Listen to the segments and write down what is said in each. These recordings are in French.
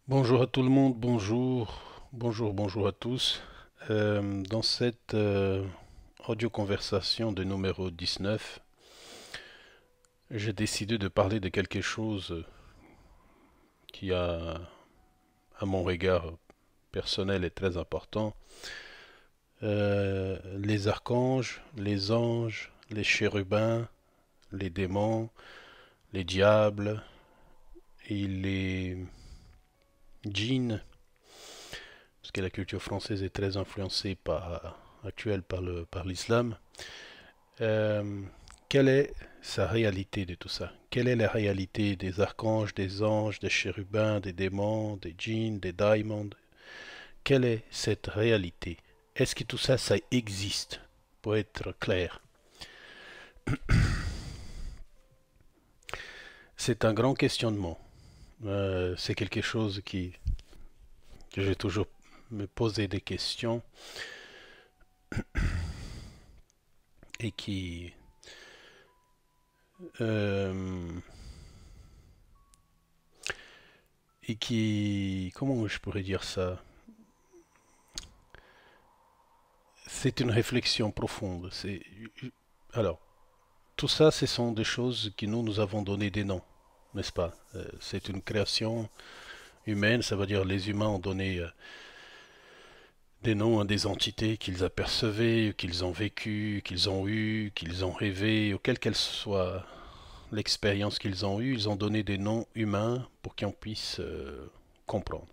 Bonjour à tout le monde, bonjour à tous. Dans cette audio-conversation de numéro 19, j'ai décidé de parler de quelque chose qui à mon regard personnel, est très important. Les archanges, les anges, les chérubins, les démons, les diables et les djinns, parce que la culture française est très influencée actuelle par l'islam. Euh, Quelle est sa réalité de tout ça? Quelle est la réalité des archanges, des anges, des chérubins, des démons, des djinns, des daimons? Quelle est cette réalité? Est-ce que tout ça, ça existe? Pour être clair, c'est un grand questionnement. C'est quelque chose que j'ai toujours me posé des questions et euh, comment je pourrais dire ça? C'est une réflexion profonde. Alors, tout ça, ce sont des choses qui nous avons donné des noms, n'est-ce pas? C'est une création humaine, ça veut dire les humains ont donné des noms à des entités qu'ils apercevaient, qu'ils ont vécues, qu'ils ont eues, qu'ils ont rêvé, auquel qu'elle soit l'expérience qu'ils ont eue, ils ont donné des noms humains pour qu'on puisse comprendre.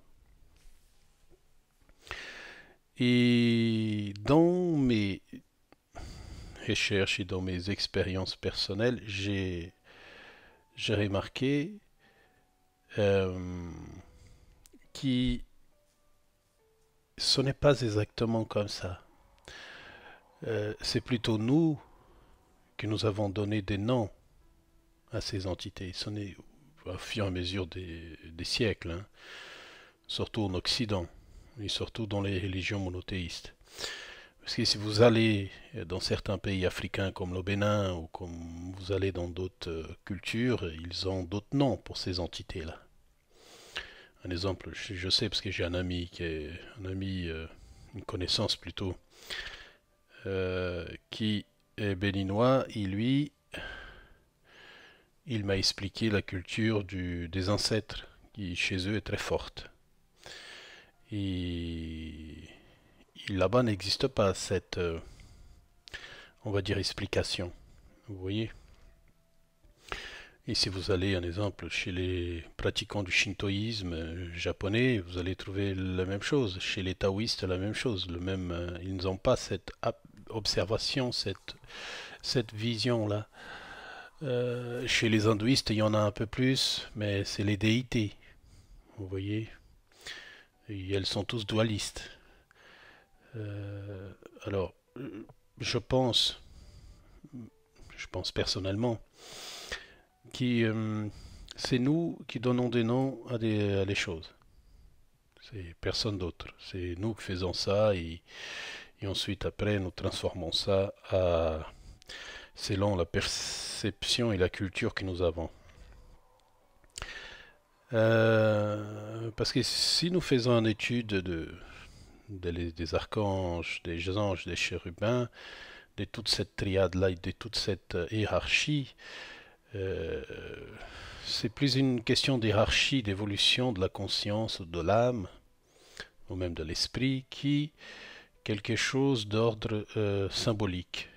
Et dans mes recherches et dans mes expériences personnelles, j'ai remarqué euh, que ce n'est pas exactement comme ça. C'est plutôt nous qui nous avons donné des noms à ces entités. Ce n'est au fur et à mesure des siècles, hein, surtout en Occident et surtout dans les religions monothéistes. Parce que si vous allez dans certains pays africains comme le Bénin ou comme vous allez dans d'autres cultures, ils ont d'autres noms pour ces entités-là. Un exemple, je sais parce que j'ai un ami qui est un ami, une connaissance plutôt, qui est béninois. Et lui, il m'a expliqué la culture des ancêtres qui chez eux est très forte. Et là-bas n'existe pas cette, on va dire, explication. Vous voyez? Et si vous allez, un exemple, chez les pratiquants du shintoïsme japonais, vous allez trouver la même chose. Chez les taoïstes, la même chose. Ils n'ont pas cette observation, cette vision-là. Chez les hindouistes, il y en a un peu plus, mais c'est les déités. Vous voyez? Et elles sont tous dualistes. Euh, alors, je pense, je pense personnellement, que c'est nous qui donnons des noms à des choses. C'est personne d'autre. C'est nous qui faisons ça et ensuite après nous transformons ça selon la perception et la culture que nous avons. Parce que si nous faisons une étude des archanges, des anges, des chérubins, de toute cette triade-là et de toute cette hiérarchie, euh, c'est plus une question d'hiérarchie, d'évolution de la conscience, de l'âme, ou même de l'esprit, qui quelque chose d'ordre symbolique.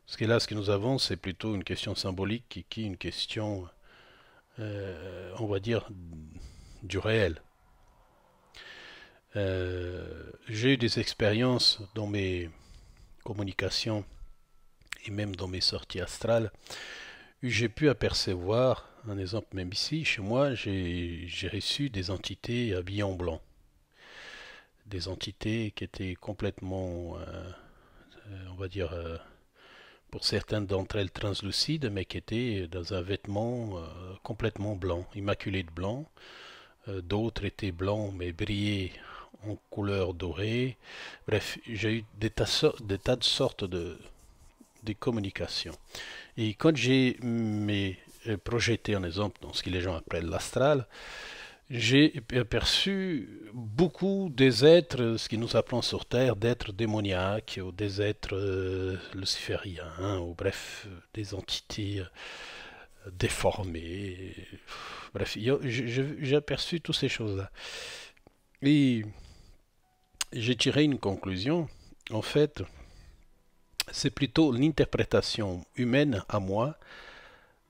Parce que là, ce que nous avons, c'est plutôt une question symbolique qui est une question, on va dire, du réel. J'ai eu des expériences dans mes communications et même dans mes sorties astrales où j'ai pu apercevoir, un exemple même ici, chez moi, j'ai reçu des entités habillées en blanc. Des entités qui étaient complètement, on va dire, pour certaines d'entre elles translucides, mais qui étaient dans un vêtement complètement blanc, immaculé de blanc. D'autres étaient blancs, mais brillaient en couleur dorée. Bref, j'ai eu des tas de sortes de communications. Et quand j'ai projeté un exemple dans ce que les gens appellent l'astral, j'ai aperçu beaucoup des êtres, ce que nous appelons sur Terre, d'êtres démoniaques, ou des êtres lucifériens, ou bref, des entités déformées. Bref, j'ai aperçu toutes ces choses-là. Et j'ai tiré une conclusion. En fait, c'est plutôt l'interprétation humaine à moi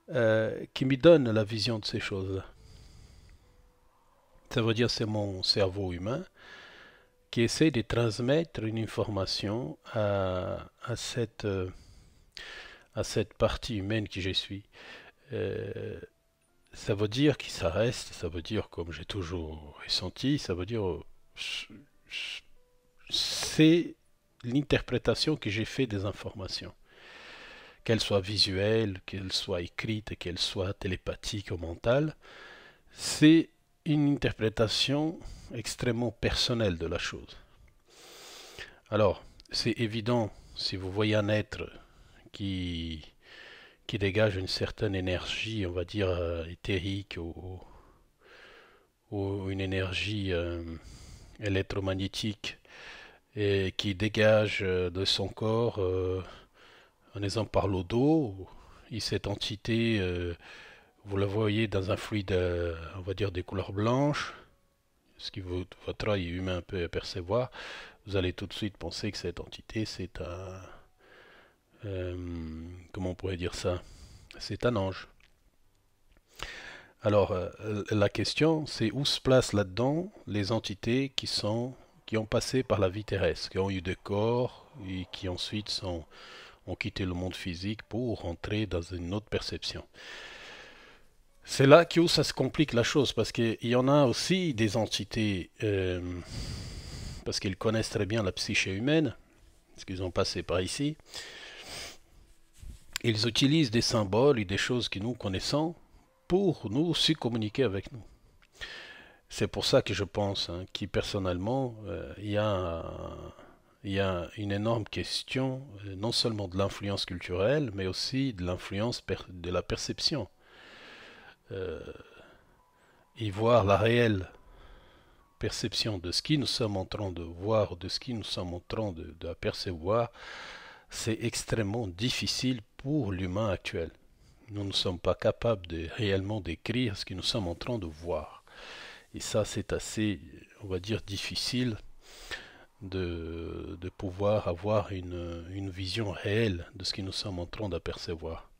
qui me donne la vision de ces choses-là. Ça veut dire c'est mon cerveau humain qui essaie de transmettre une information à cette partie humaine que je suis. Euh, Ça veut dire que ça reste, ça veut dire, comme j'ai toujours ressenti, ça veut dire, c'est l'interprétation que j'ai fait des informations. Qu'elles soient visuelles, qu'elles soient écrites, qu'elles soient télépathiques ou mentales, c'est une interprétation extrêmement personnelle de la chose. Alors, c'est évident, si vous voyez un être qui, qui dégage une certaine énergie, on va dire éthérique ou une énergie électromagnétique et qui dégage de son corps, en exemple par l'eau d'eau, et cette entité, vous la voyez dans un fluide, on va dire des couleurs blanches, ce que votre œil humain peut apercevoir, vous allez tout de suite penser que cette entité, c'est un... comment on pourrait dire ça? C'est un ange. Alors, la question, c'est où se placent là-dedans les entités qui ont passé par la vie terrestre, qui ont eu des corps et qui ensuite ont quitté le monde physique pour rentrer dans une autre perception. C'est là où ça se complique la chose, parce qu'il y en a aussi des entités, parce qu'ils connaissent très bien la psyché humaine, parce qu'ils ont passé par ici. Ils utilisent des symboles et des choses que nous connaissons pour nous aussi communiquer avec nous. C'est pour ça que je pense que personnellement, il y a une énorme question, non seulement de l'influence culturelle, mais aussi de l'influence de la perception. Euh, et voir la réelle perception de ce que nous sommes en train de voir, de ce que nous sommes en train d'apercevoir, c'est extrêmement difficile pour l'humain actuel. Nous ne sommes pas capables de réellement décrire ce que nous sommes en train de voir. Et ça, c'est assez, on va dire, difficile de pouvoir avoir une vision réelle de ce que nous sommes en train d'apercevoir.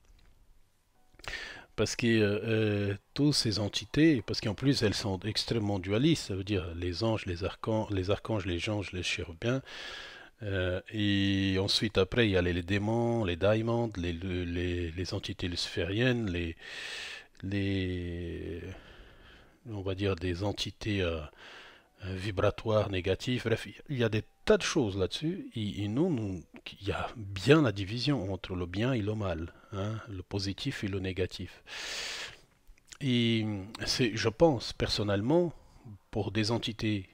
Parce que toutes ces entités, parce qu'en plus elles sont extrêmement dualistes, ça veut dire les anges, les archanges, les anges, les chérubins, et ensuite après il y a les démons, les daimons, les entités lucifériennes, les, on va dire des entités vibratoires négatives. Bref, il y a des tas de choses là-dessus. Et il y a bien la division entre le bien et le mal, hein, le positif et le négatif. Et je pense personnellement, pour des entités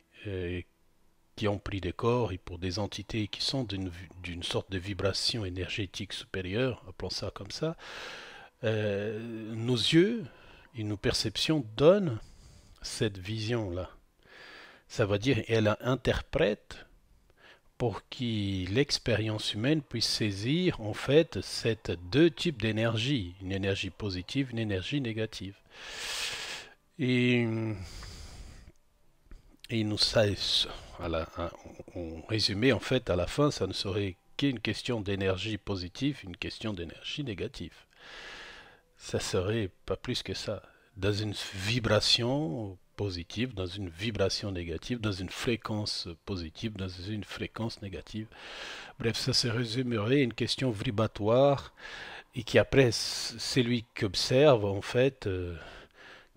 qui ont pris des corps et pour des entités qui sont d'une sorte de vibration énergétique supérieure, appelons ça comme ça, nos yeux et nos perceptions donnent cette vision-là. Ça veut dire qu'elle interprète pour que l'expérience humaine puisse saisir en fait ces deux types d'énergie, une énergie positive, une énergie négative. Et, et nous ça, en résumé en fait à la fin, ça ne serait qu'une question d'énergie positive, une question d'énergie négative. Ça serait pas plus que ça. Dans une vibration positive, dans une vibration négative, dans une fréquence positive, dans une fréquence négative. Bref, ça se résumerait à une question vibratoire et qui après, celui qui observe, en fait,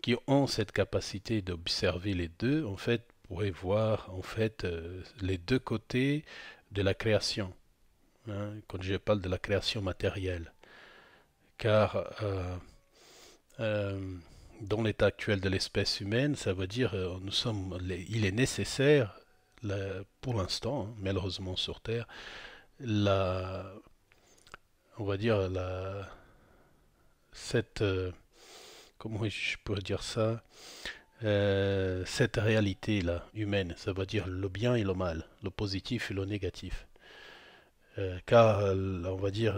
qui ont cette capacité d'observer les deux, en fait, pourrait voir, en fait, les deux côtés de la création. Hein, quand je parle de la création matérielle. Car euh, dans l'état actuel de l'espèce humaine, ça veut dire il est nécessaire, pour l'instant, hein, malheureusement sur Terre, la, on va dire cette, comment je pourrais dire ça, cette réalité-là humaine, ça veut dire le bien et le mal, le positif et le négatif. Car, on va dire,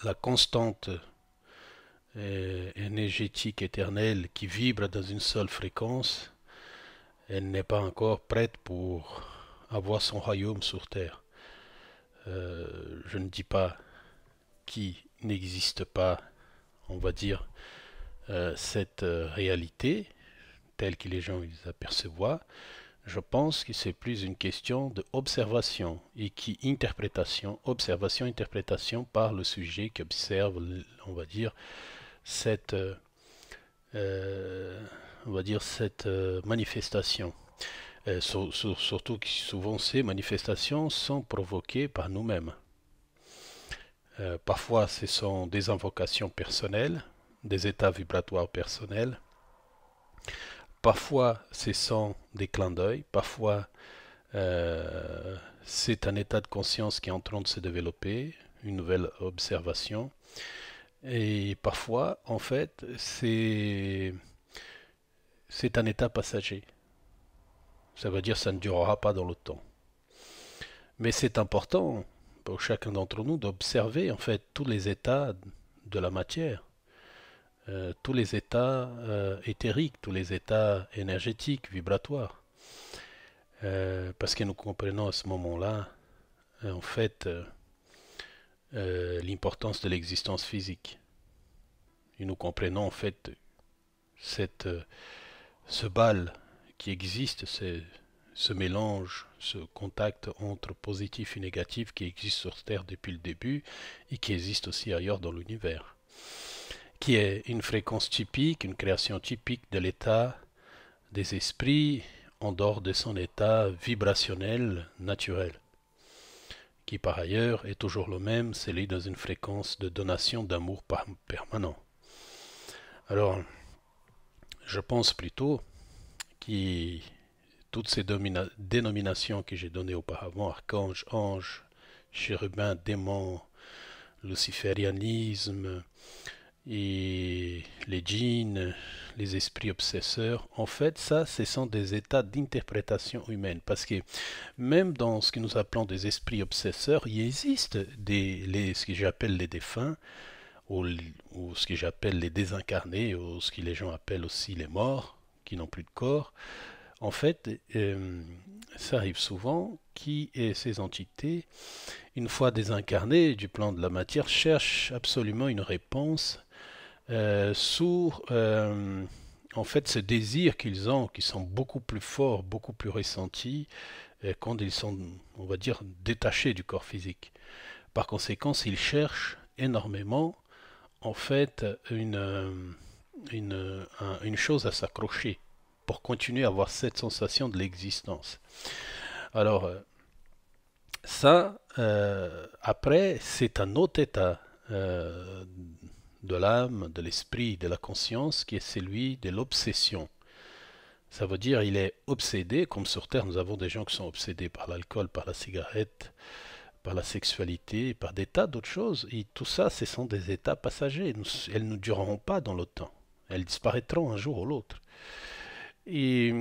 la constante énergétique éternelle qui vibre dans une seule fréquence, elle n'est pas encore prête pour avoir son royaume sur Terre. Je ne dis pas qu'il n'existe pas, on va dire, cette réalité telle que les gens les aperçoivent. Je pense que c'est plus une question d'observation et qui interprétation, observation, interprétation par le sujet qui observe, on va dire, cette, euh, on va dire cette manifestation. Surtout que souvent ces manifestations sont provoquées par nous-mêmes. Parfois ce sont des invocations personnelles, des états vibratoires personnels. Parfois ce sont des clins d'œil. Parfois c'est un état de conscience qui est en train de se développer, une nouvelle observation. Et parfois, en fait, c'est un état passager. Ça veut dire que ça ne durera pas dans le temps. Mais c'est important pour chacun d'entre nous d'observer en fait tous les états de la matière, tous les états éthériques, tous les états énergétiques, vibratoires. Parce que nous comprenons à ce moment-là, en fait, l'importance de l'existence physique. Et nous comprenons en fait cette, ce bal qui existe, ce mélange, ce contact entre positif et négatif qui existe sur Terre depuis le début et qui existe aussi ailleurs dans l'univers, qui est une fréquence typique, une création typique de l'état des esprits en dehors de son état vibrationnel naturel, qui par ailleurs est toujours le même, celui dans une fréquence de donation d'amour permanent. Alors, je pense plutôt que toutes ces dénominations que j'ai données auparavant, archange, ange, chérubin, démon, luciférianisme et les djinns, les esprits obsesseurs, en fait, ça, ce sont des états d'interprétation humaine. Parce que même dans ce que nous appelons des esprits obsesseurs, il existe ce que j'appelle les défunts, ou ce que j'appelle les désincarnés, ou ce que les gens appellent aussi les morts, qui n'ont plus de corps. En fait, ça arrive souvent que ces entités, une fois désincarnées du plan de la matière, cherchent absolument une réponse sur en fait ce désir qu'ils ont, qui sont beaucoup plus forts, beaucoup plus ressentis quand ils sont, on va dire, détachés du corps physique. Par conséquent, ils cherchent énormément en fait une chose à s'accrocher pour continuer à avoir cette sensation de l'existence. Alors ça, après, c'est un autre état de l'âme, de l'esprit, de la conscience qui est celui de l'obsession. Ça veut dire il est obsédé, comme sur Terre nous avons des gens qui sont obsédés par l'alcool, par la cigarette, par la sexualité, par des tas d'autres choses. Et tout ça, ce sont des états passagers. Elles ne dureront pas dans le temps. Elles disparaîtront un jour ou l'autre. Et,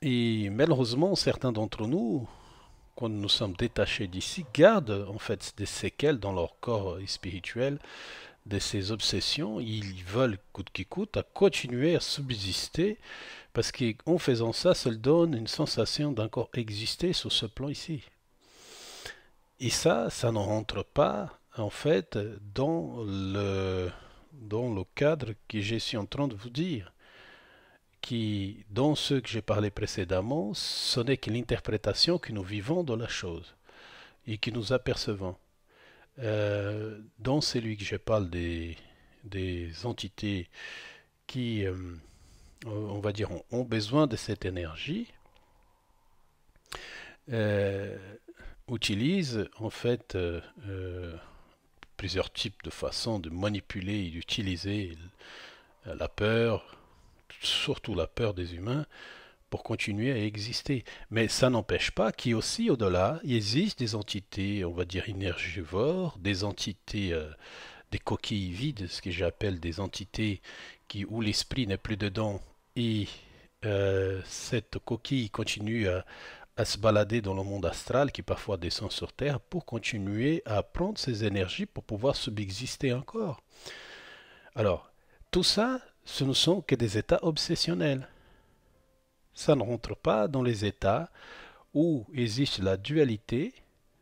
et malheureusement, certains d'entre nous, quand nous sommes détachés d'ici, gardent en fait des séquelles dans leur corps spirituel de ces obsessions. Ils veulent coûte que coûte à continuer à subsister parce qu'en faisant ça, ça leur donne une sensation d'encore exister sur ce plan ici. Et ça ne rentre pas en fait dans le cadre que je suis en train de vous dire. Qui, dans ce que j'ai parlé précédemment, ce n'est que l'interprétation que nous vivons de la chose et que nous apercevons. Dans celui que je parle des entités qui, on va dire, ont besoin de cette énergie, euh, utilisent en fait plusieurs types de façons de manipuler et d'utiliser la peur, surtout la peur des humains, pour continuer à exister. Mais ça n'empêche pas qu'aussi au-delà, il existe des entités, on va dire énergivores, des entités des coquilles vides, ce que j'appelle des entités où l'esprit n'est plus dedans et cette coquille continue à se balader dans le monde astral qui parfois descend sur Terre pour continuer à prendre ses énergies pour pouvoir subsister encore. Alors, tout ça, ce ne sont que des états obsessionnels. Ça ne rentre pas dans les états où existe la dualité,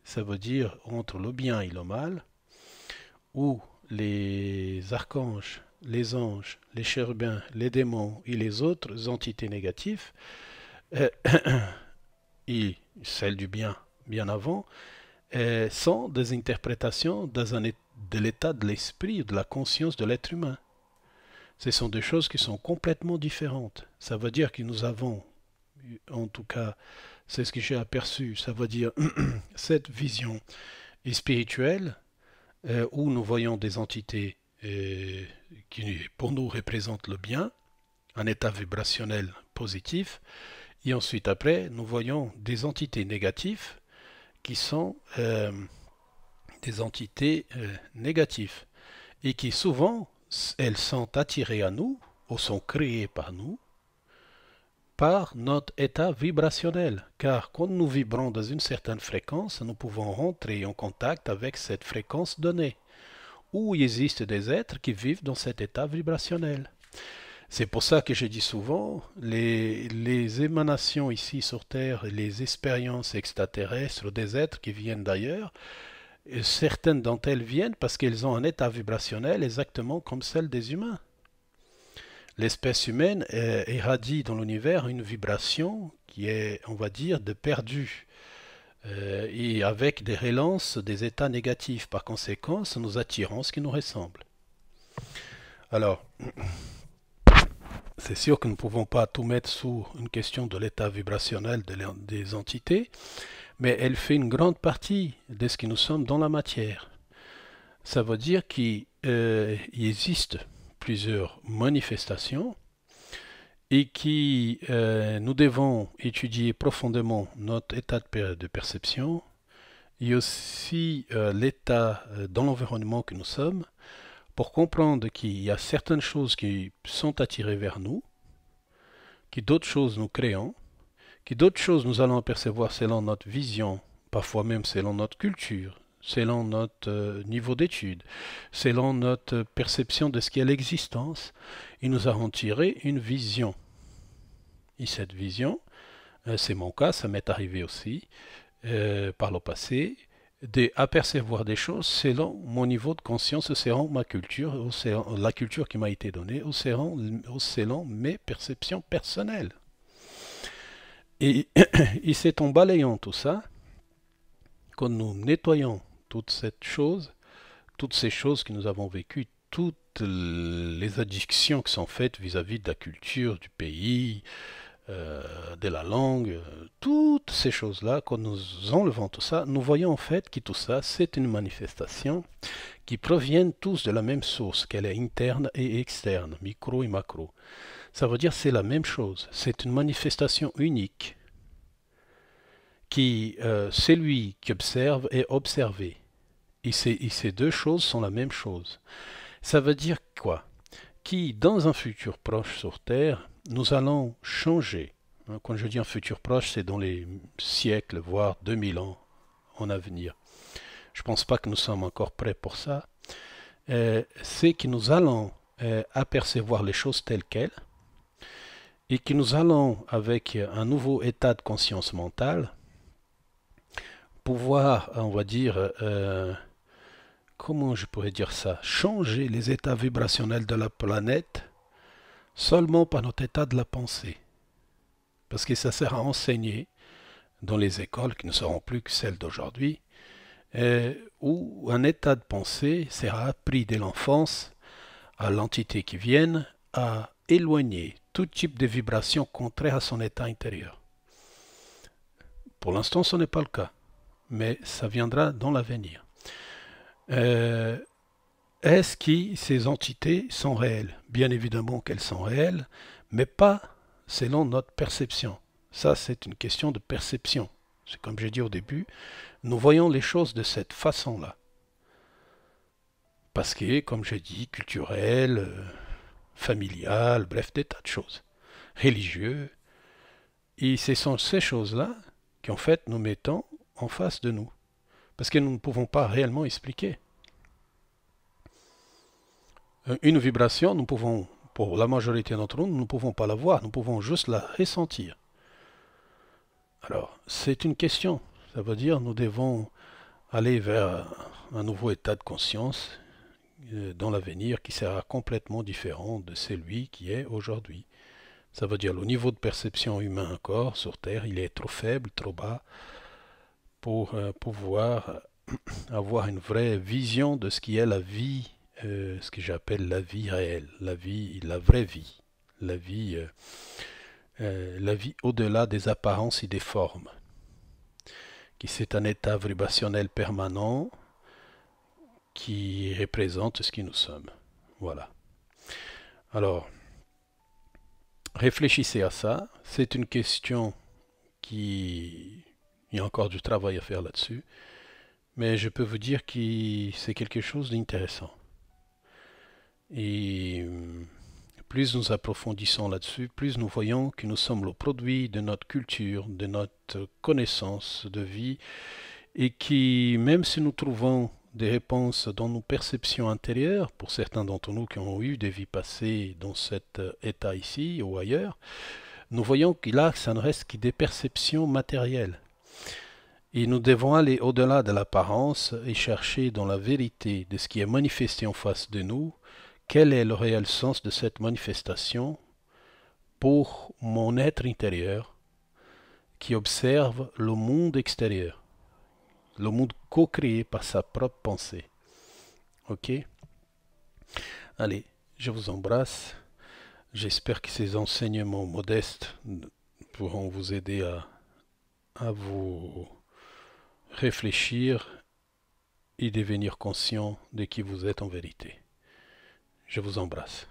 ça veut dire entre le bien et le mal, où les archanges, les anges, les chérubins, les démons et les autres entités négatives, euh, et celles du bien bien avant, sont des interprétations de l'état de l'esprit, de la conscience de l'être humain. Ce sont des choses qui sont complètement différentes. Ça veut dire que nous avons, en tout cas, c'est ce que j'ai aperçu, ça veut dire cette vision spirituelle où nous voyons des entités qui pour nous représentent le bien, un état vibrationnel positif, et ensuite après nous voyons des entités négatives qui sont des entités négatives et qui souvent elles sont attirées à nous ou sont créées par nous par notre état vibrationnel. Car quand nous vibrons dans une certaine fréquence, nous pouvons rentrer en contact avec cette fréquence donnée, où il existe des êtres qui vivent dans cet état vibrationnel. C'est pour ça que je dis souvent, les émanations ici sur Terre, les expériences extraterrestres des êtres qui viennent d'ailleurs, certaines d'entre elles viennent parce qu'elles ont un état vibrationnel exactement comme celle des humains. L'espèce humaine irradie dans l'univers une vibration qui est, on va dire, de perdu, et avec des relances des états négatifs. Par conséquent, nous attirons ce qui nous ressemble. Alors, c'est sûr que nous ne pouvons pas tout mettre sous une question de l'état vibrationnel des entités, mais elle fait une grande partie de ce que nous sommes dans la matière. Ça veut dire qu'il existe plusieurs manifestations et nous devons étudier profondément notre état de perception et aussi l'état dans l'environnement que nous sommes pour comprendre qu'il y a certaines choses qui sont attirées vers nous, que d'autres choses nous créons, que d'autres choses nous allons apercevoir selon notre vision, parfois même selon notre culture, selon notre niveau d'étude, selon notre perception de ce qu'est l'existence, et nous allons tirer une vision. Et cette vision, c'est mon cas, ça m'est arrivé aussi par le passé, d'apercevoir des choses selon mon niveau de conscience, selon ma culture, ou selon la culture qui m'a été donnée, ou selon mes perceptions personnelles. Et c'est en balayant tout ça, quand nous nettoyons toutes ces choses que nous avons vécues, toutes les addictions qui sont faites vis-à-vis de la culture, du pays, de la langue, toutes ces choses-là, quand nous enlevons tout ça, nous voyons en fait que tout ça, c'est une manifestation qui proviennent tous de la même source, qu'elle est interne et externe, micro et macro. Ça veut dire c'est la même chose, c'est une manifestation unique qui, celui qui observe est observé. Et ces deux choses sont la même chose. Ça veut dire quoi? Qui, dans un futur proche sur Terre, nous allons changer. Quand je dis un futur proche, c'est dans les siècles, voire 2000 ans en avenir. Je ne pense pas que nous sommes encore prêts pour ça. C'est que nous allons apercevoir les choses telles quelles et que nous allons, avec un nouveau état de conscience mentale, pouvoir, on va dire, comment je pourrais dire ça, changer les états vibrationnels de la planète seulement par notre état de la pensée. Parce que ça sert à enseigner dans les écoles qui ne seront plus que celles d'aujourd'hui, où un état de pensée sera appris dès l'enfance à l'entité qui vienne à éloigner tout type de vibration contraire à son état intérieur. Pour l'instant, ce n'est pas le cas, mais ça viendra dans l'avenir. Est-ce que ces entités sont réelles? Bien évidemment qu'elles sont réelles, mais pas selon notre perception. Ça, c'est une question de perception. C'est comme j'ai dit au début, nous voyons les choses de cette façon-là. Parce que, comme j'ai dit, culturel, familial, bref, des tas de choses. Religieux. Et ce sont ces choses-là qu'en fait nous mettons en face de nous. Parce que nous ne pouvons pas réellement expliquer. Une vibration, nous pouvons, pour la majorité d'entre nous, nous ne pouvons pas la voir, nous pouvons juste la ressentir. Alors, c'est une question. Ça veut dire nous devons aller vers un nouveau état de conscience dans l'avenir qui sera complètement différent de celui qui est aujourd'hui. Ça veut dire le niveau de perception humain encore sur Terre, il est trop faible, trop bas pour pouvoir avoir une vraie vision de ce qui est la vie, ce que j'appelle la vie réelle, la vie, la vraie vie, la vie au-delà des apparences et des formes, qui c'est un état vibrationnel permanent qui représente ce que nous sommes. Voilà. Alors, réfléchissez à ça. C'est une question qui... Il y a encore du travail à faire là-dessus. Mais je peux vous dire que c'est quelque chose d'intéressant. Et plus nous approfondissons là-dessus, plus nous voyons que nous sommes le produit de notre culture, de notre connaissance de vie, et qui, même si nous trouvons des réponses dans nos perceptions intérieures, pour certains d'entre nous qui ont eu des vies passées dans cet état ici ou ailleurs, nous voyons que là, ça ne reste que des perceptions matérielles. Et nous devons aller au-delà de l'apparence et chercher dans la vérité de ce qui est manifesté en face de nous, quel est le réel sens de cette manifestation pour mon être intérieur qui observe le monde extérieur, le monde co-créé par sa propre pensée. Ok? Allez, je vous embrasse. J'espère que ces enseignements modestes pourront vous aider à vous réfléchir et devenir conscient de qui vous êtes en vérité. Je vous embrasse.